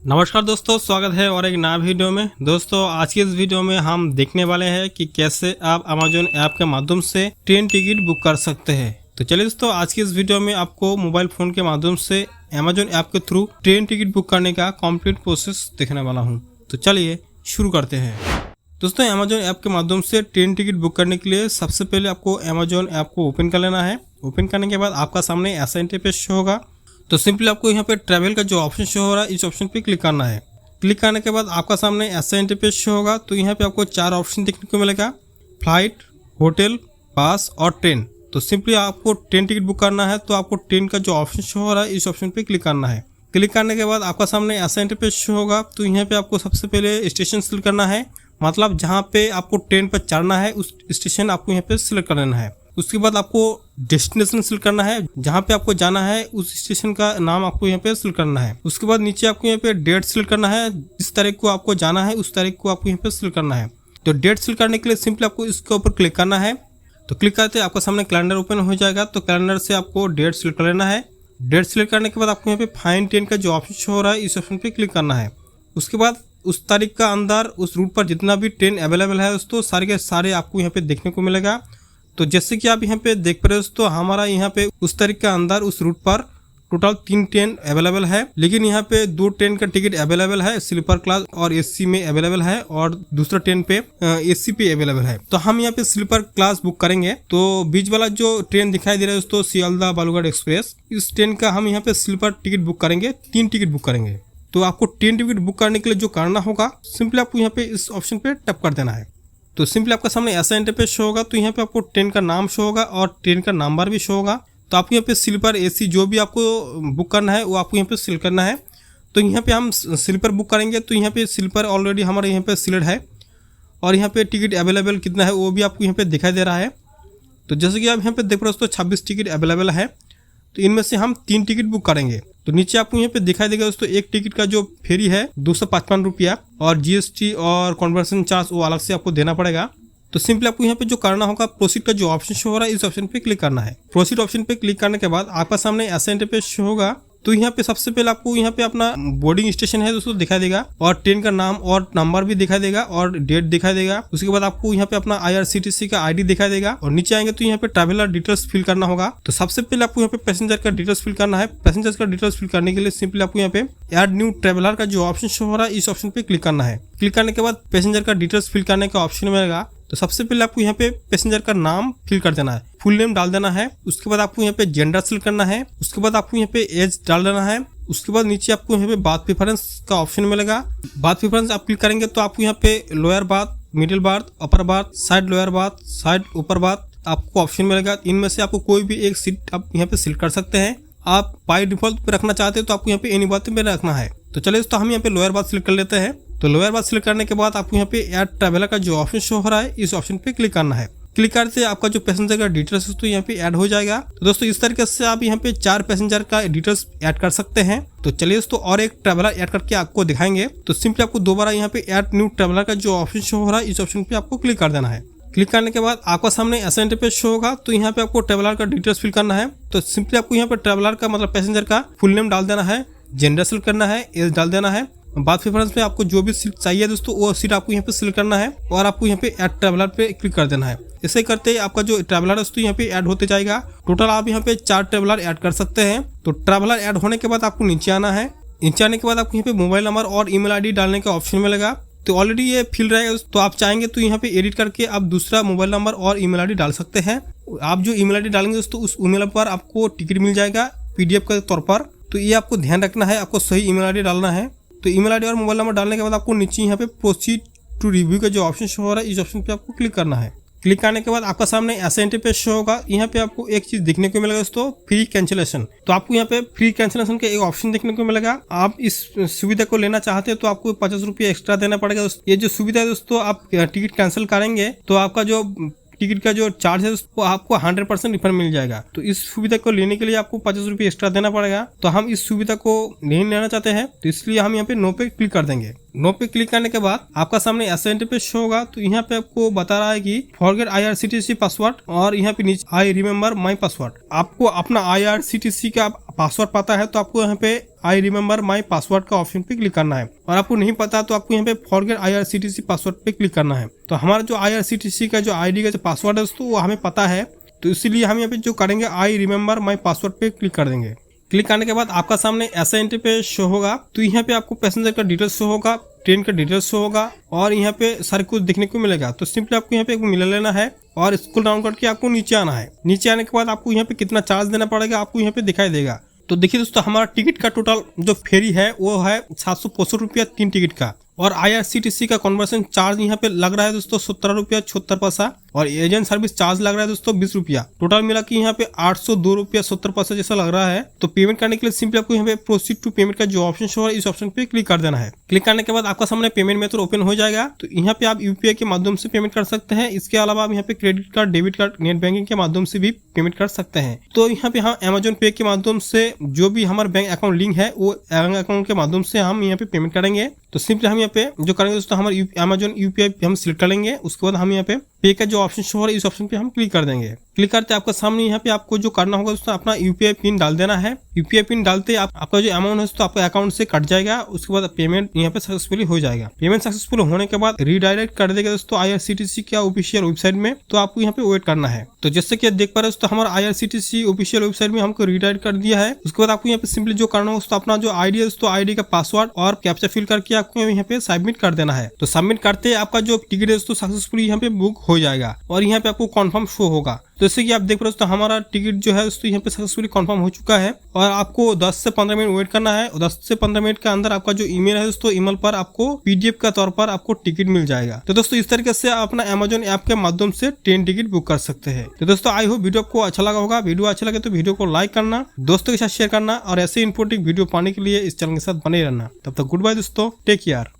नमस्कार दोस्तों, स्वागत है और एक नया वीडियो में। दोस्तों आज की इस वीडियो में हम देखने वाले हैं कि कैसे आप अमेजोन ऐप के माध्यम से ट्रेन टिकट बुक कर सकते हैं। तो चलिए दोस्तों, आज की इस वीडियो में आपको मोबाइल फ़ोन के माध्यम से अमेजोन ऐप के थ्रू ट्रेन टिकट बुक करने का कंप्लीट प्रोसेस देखने वाला हूँ। तो चलिए शुरू करते हैं। दोस्तों अमेजोन ऐप के माध्यम से ट्रेन टिकट बुक करने के लिए सबसे पहले आपको अमेजोन ऐप को ओपन कर लेना है। ओपन करने के बाद आपका सामने ऐसा इंटरफेस शो होगा। तो सिंपली आपको यहाँ पे ट्रैवल का जो ऑप्शन शो हो रहा है, इस ऑप्शन पे क्लिक करना है। क्लिक करने के बाद आपका सामने ऐसा इंटरफेस शो होगा। तो यहाँ पे आपको 4 ऑप्शन देखने को मिलेगा, फ्लाइट, होटल, बस और ट्रेन। तो सिंपली आपको ट्रेन टिकट बुक करना है, तो आपको ट्रेन का जो ऑप्शन शो हो रहा है, इस ऑप्शन पे क्लिक करना है। क्लिक करने के बाद आपका सामने ऐसा इंटरफेस शो होगा। तो यहाँ पे आपको सबसे पहले स्टेशन सिलेक्ट करना है, मतलब जहाँ पे आपको ट्रेन पर चढ़ना है उस स्टेशन आपको यहाँ पे सिलेक्ट कर लेना है। उसके बाद आपको डेस्टिनेशन सिलेक्ट करना है, जहाँ पे आपको जाना है उस स्टेशन का नाम आपको यहाँ पे सिलेक्ट करना है। उसके बाद नीचे आपको यहाँ पे डेट सिलेक्ट करना है, जिस तारीख को आपको जाना है उस तारीख को आपको यहाँ पे सिलेक्ट करना है। तो डेट सिलेक्ट करने के लिए सिंपली आपको इसके ऊपर क्लिक करना है। तो क्लिक करते ही आपका सामने कैलेंडर ओपन हो जाएगा। तो कैलेंडर से आपको डेट सिलेक्ट कर लेना है। डेट सिलेक्ट करने के बाद आपको यहाँ पे फाइंड ट्रेन का जो ऑप्शन शो हो रहा है, इस ऑप्शन पे क्लिक करना है। उसके बाद उस तारीख का अंदर उस रूट पर जितना भी ट्रेन अवेलेबल है दोस्तों, सारे के सारे आपको यहाँ पे देखने को मिलेगा। तो जैसे कि आप यहाँ पे देख पा रहे हो दोस्तों, हमारा यहाँ पे उस तारीख के अंदर उस रूट पर टोटल 3 ट्रेन अवेलेबल है, लेकिन यहाँ पे 2 ट्रेन का टिकट अवेलेबल है, स्लीपर क्लास और एसी में अवेलेबल है, और दूसरा ट्रेन पे एसी पे अवेलेबल है। तो हम यहाँ पे स्लीपर क्लास बुक करेंगे। तो बीच वाला जो ट्रेन दिखाई दे रहा है दोस्तों, सियालदह बालूघाट एक्सप्रेस, इस ट्रेन का हम यहाँ पे स्लीपर टिकट बुक करेंगे, 3 टिकट बुक करेंगे। तो आपको ट्रेन टिकट बुक करने के लिए जो करना होगा, सिंपली आपको यहाँ पे इस ऑप्शन पे टैप कर देना है। तो सिंपली आपका सामने ऐसा इंटरफेस शो होगा। तो यहाँ पे आपको ट्रेन का नाम शो होगा और ट्रेन का नंबर भी शो होगा। तो आपको यहाँ पे स्लीपर एसी जो भी आपको बुक करना है वो आपको यहाँ पे सिलेक्ट करना है। तो यहाँ पे हम स्लीपर बुक करेंगे। तो यहाँ पे स्लीपर ऑलरेडी हमारे यहाँ पे सिलेक्ट है, और यहाँ पे टिकट अवेलेबल कितना है वो भी आपको यहाँ पे दिखाई दे रहा है। तो जैसे कि आप यहाँ पे देख रहे हो दोस्तों, 26 टिकट अवेलेबल है। तो इनमें से हम 3 टिकट बुक करेंगे। तो नीचे आपको यहाँ पे दिखाई देगा दोस्तों, एक टिकट का जो फेरी है 255 रुपया, और जीएसटी और कन्वर्सन चार्ज वो अलग से आपको देना पड़ेगा। तो सिंपली आपको यहाँ पे जो करना होगा, प्रोसीड का जो ऑप्शन शो हो रहा है, इस ऑप्शन पे क्लिक करना है। प्रोसीड ऑप्शन पे क्लिक करने के बाद आपका सामने ऐसा इंटरफेस शो होगा। तो यहाँ पे सबसे पहले आपको यहाँ पे अपना बोर्डिंग स्टेशन है दोस्तों दिखाई देगा, और ट्रेन का नाम और नंबर भी दिखाई देगा, और डेट दिखाई देगा। उसके बाद आपको यहाँ पे अपना IRCTC का ID दिखाई देगा, और नीचे आएंगे तो यहाँ पे ट्रैवलर डिटेल्स फिल करना होगा। तो सबसे पहले आपको यहाँ पे पैसेंजर का डिटेल्स फिल करना है। पैसेंजर का डिटेल्स फिल करने के लिए सिंपली आपको यहाँ पे ऐड न्यू ट्रैवलर का जो ऑप्शन शो हो रहा है, इस ऑप्शन पे क्लिक करना है। क्लिक करने के बाद पैसेंजर का डिटेल्स फिल करने का ऑप्शन मिलेगा। तो सबसे पहले आपको यहाँ पे पैसेंजर का नाम फिल कर देना है, फुल नेम डाल देना है। उसके बाद आपको यहाँ पे जेंडर सिलेक्ट करना है। उसके बाद आपको यहाँ पे एज डाल देना है। उसके बाद नीचे आपको यहाँ पे बाथ प्रेफरेंस का ऑप्शन मिलेगा। बाथ प्रेफरेंस आप क्लिक करेंगे तो आपको यहाँ पे lower berth, middle berth, upper berth, side lower berth, side ऊपर बाथ आपको ऑप्शन मिलेगा। इनमें से आपको कोई भी एक सीट आप यहाँ पे सिलेक्ट कर सकते हैं। आप बाई डिफॉल्ट पे रखना चाहते हैं तो आपको यहाँ पे एनी बाथ पे रखना है। तो चलिए दोस्तों, हम यहाँ पे लोअर बाथ सिलेक्ट कर लेते हैं। तो लोअर बाथ सिलेक्ट करने के बाद आपको यहाँ पे ऐड ट्रैवलर का जो ऑप्शन शो हो रहा है, इस ऑप्शन पे क्लिक करना है। क्लिक करते आपका जो पैसेंजर का डिटेल्स है तो यहाँ पे ऐड हो जाएगा। तो दोस्तों इस तरीके से आप यहाँ पे 4 पैसेंजर का डिटेल्स ऐड कर सकते हैं। तो चलिए दोस्तों, और एक ट्रैवलर ऐड करके आपको दिखाएंगे। तो सिंपली आपको दोबारा यहाँ पे ऐड न्यू ट्रैवलर का जो ऑप्शन शो हो रहा है, इस ऑप्शन पे आपको क्लिक कर देना है। क्लिक करने के बाद आपका सामने ऐसा इंटरफेस शो होगा। तो यहाँ पे आपको ट्रैवलर का डिटेल्स फिल करना है। तो सिंपली आपको यहाँ पे ट्रैवलर का मतलब पैसेंजर का फुल नेम डाल देना है, जेंडर सिलेक्ट करना है, एज डाल देना है। बाथ प्रेफरेंस में आपको जो भी सीट चाहिए दोस्तों, वो सीट आपको यहाँ पे सिलेक्ट करना है, और आपको यहाँ पे ऐड ट्रैवलर पे क्लिक कर देना है। ऐसे करते आपका जो ट्रैवलर है दोस्तों यहाँ पे ऐड होते जाएगा। टोटल आप यहाँ पे 4 ट्रैवलर ऐड कर सकते हैं। तो ट्रैवलर ऐड होने के बाद आपको नीचे आना है। नीचे आने के बाद आपको यहाँ पे मोबाइल नंबर और ईमेल ID डालने का ऑप्शन मिलेगा। तो ऑलरेडी ये फिल रहेगा, तो आप चाहेंगे तो यहाँ पे एडिट करके आप दूसरा मोबाइल नंबर और ईमेल ID डाल सकते हैं। आप जो ईमेल ID डालेंगे दोस्तों, उस ईमेल पर आपको टिकट मिल जाएगा PDF के तौर पर। तो ये आपको ध्यान रखना है, आपको सही ईमेल ID डालना है। तो ईमेल ID और मोबाइल नंबर डालने के बाद आपको नीचे यहाँ पे प्रोसीड टू रिव्यू का जो ऑप्शन शो हो रहा है, इस ऑप्शन पे आपको क्लिक करना है। क्लिक करने के बाद आपका सामने ऐसा इंटरफेस शो होगा। यहाँ पे आपको एक चीज देखने को मिलेगा दोस्तों, फ्री कैंसिलेशन। तो आपको यहाँ पे फ्री कैंसिलेशन का एक ऑप्शन देखने को मिलेगा। आप इस सुविधा को लेना चाहते हैं तो आपको 50 रुपये एक्स्ट्रा देना पड़ेगा। ये जो सुविधा है दोस्तों, आप टिकट कैंसिल करेंगे तो आपका जो टिकट का जो चार्ज है वो आपको 100% रिफंड मिल जाएगा। तो इस सुविधा को लेने के लिए आपको 50 रुपये एक्स्ट्रा देना पड़ेगा। तो हम इस सुविधा को नहीं लेना चाहते हैं, तो इसलिए हम यहाँ पे नो पे क्लिक कर देंगे। नो पे क्लिक करने के बाद आपका सामने ऐसा इंटरफेस शो होगा। तो यहाँ पे आपको बता रहा है कि फॉरगेट IRCTC पासवर्ड, और यहाँ पे नीचे आई रिमेम्बर माई पासवर्ड। आपको अपना IRCTC का पासवर्ड पता है तो आपको यहाँ पे आई रिमेम्बर माई पासवर्ड का ऑप्शन पे क्लिक करना है, और आपको नहीं पता तो आपको यहाँ पे फॉरगेट IRCTC पासवर्ड पे क्लिक करना है। तो हमारा जो IRCTC का जो ID का जो पासवर्ड है दोस्तों वो हमें पता है, तो इसीलिए हम यहाँ पे जो करेंगे आई रिमेम्बर माई पासवर्ड पे क्लिक कर देंगे। क्लिक करने के बाद आपका सामने ऐसा इंटरफेस शो होगा। तो यहाँ पे आपको पैसेंजर का डिटेल्स शो होगा, ट्रेन का डिटेल्स शो होगा, और यहाँ पे सारे कुछ देखने को मिलेगा। तो सिंपली आपको यहाँ पे एक मिला लेना है और स्क्रॉल डाउन करके आपको नीचे आना है। नीचे आने के बाद आपको यहाँ पे कितना चार्ज देना पड़ेगा आपको यहाँ पे दिखाई देगा। तो देखिए दोस्तों, हमारा टिकट का टोटल जो फेरी है वो है 765 रुपया 3 टिकट का, और IRCTC का कन्वर्सन चार्ज यहाँ पे लग रहा है दोस्तों 17 रुपया 76 पैसा, और एजेंट सर्विस चार्ज लग रहा है दोस्तों 20 रुपया। टोटल मिला कि यहाँ पे 802 रुपया 70 पैसा जैसा लग रहा है। तो पेमेंट करने के लिए सिंपली आपको यहाँ पे प्रोसीड टू पेमेंट का जो ऑप्शन शो है इस ऑप्शन पे क्लिक कर देना है। क्लिक करने के बाद आपका सामने पेमेंट मेथड ओपन हो जाएगा। तो यहाँ पे आप UPI के माध्यम से पेमेंट कर सकते हैं। इसके अलावा आप यहाँ पे credit card, debit card, net banking के माध्यम से भी पेमेंट कर सकते हैं। तो यहाँ पे हम Amazon पे के माध्यम से जो भी हमारा बैंक अकाउंट लिंक है वो बैंक अकाउंट के माध्यम से हम यहाँ पे पेमेंट करेंगे। तो सिंपली हम यहाँ पे जो करेंगे दोस्तों, हमारे Amazon UPI हम सिलेक्ट कर लेंगे। उसके बाद हम यहाँ पे पे का जो ऑप्शन शो है इस ऑप्शन पे हम क्लिक कर देंगे। क्लिक करते आपका सामने यहाँ पे आपको जो करना होगा दोस्तों, अपना UPI पिन डाल देना है। UPI पिन डालते आपका जो अमाउंट है तो आपका अकाउंट से कट जाएगा। उसके बाद पेमेंट यहाँ पे सक्सेसफुली हो जाएगा। पेमेंट सक्सेसफुल होने के बाद रीडायरेक्ट कर देगा दोस्तों IRCTC का ऑफिशियल वेबसाइट में। तो आपको यहाँ पे वेट करना है। तो जैसे कि देख पा रहे दोस्तों, हमारा IRCTC ऑफिशियल वेबसाइट में हमको रीडायरेक्ट कर दिया है। उसके बाद आपको यहाँ पे सिंपली जो करना होगा अपना जो ID है दोस्तों, ID का पासवर्ड और कैप्चा फिल करके आपको यहाँ पे सबमिट कर देना है। तो सबमिट करते आपका जो टिकट है दोस्तों सक्सेसफुली यहाँ पे बुक हो जाएगा, और यहाँ पे आपको कंफर्म शो होगा। तो जैसे कि आप देख रहे हो तो हमारा टिकट जो है दोस्तों यहाँ पे सक्सेसफुली कंफर्म हो चुका है, और आपको 10 से 15 मिनट वेट करना है। और 10 से 15 मिनट के अंदर आपका जो ईमेल है दोस्तों, ईमेल पर आपको PDF का तौर पर आपको टिकट मिल जाएगा। तो दोस्तों इस तरीके से आप अपना Amazon ऐप के माध्यम से ट्रेन टिकट बुक कर सकते हैं। तो दोस्तों आई होप वीडियो आपको अच्छा लगा होगा। वीडियो अच्छा लगे तो वीडियो को लाइक करना, दोस्तों के साथ शेयर करना, और ऐसे इंफॉर्मेटिव वीडियो पाने के लिए इस चैनल के साथ बने रहना। तब तक गुड बाय दोस्तों, टेक केयर।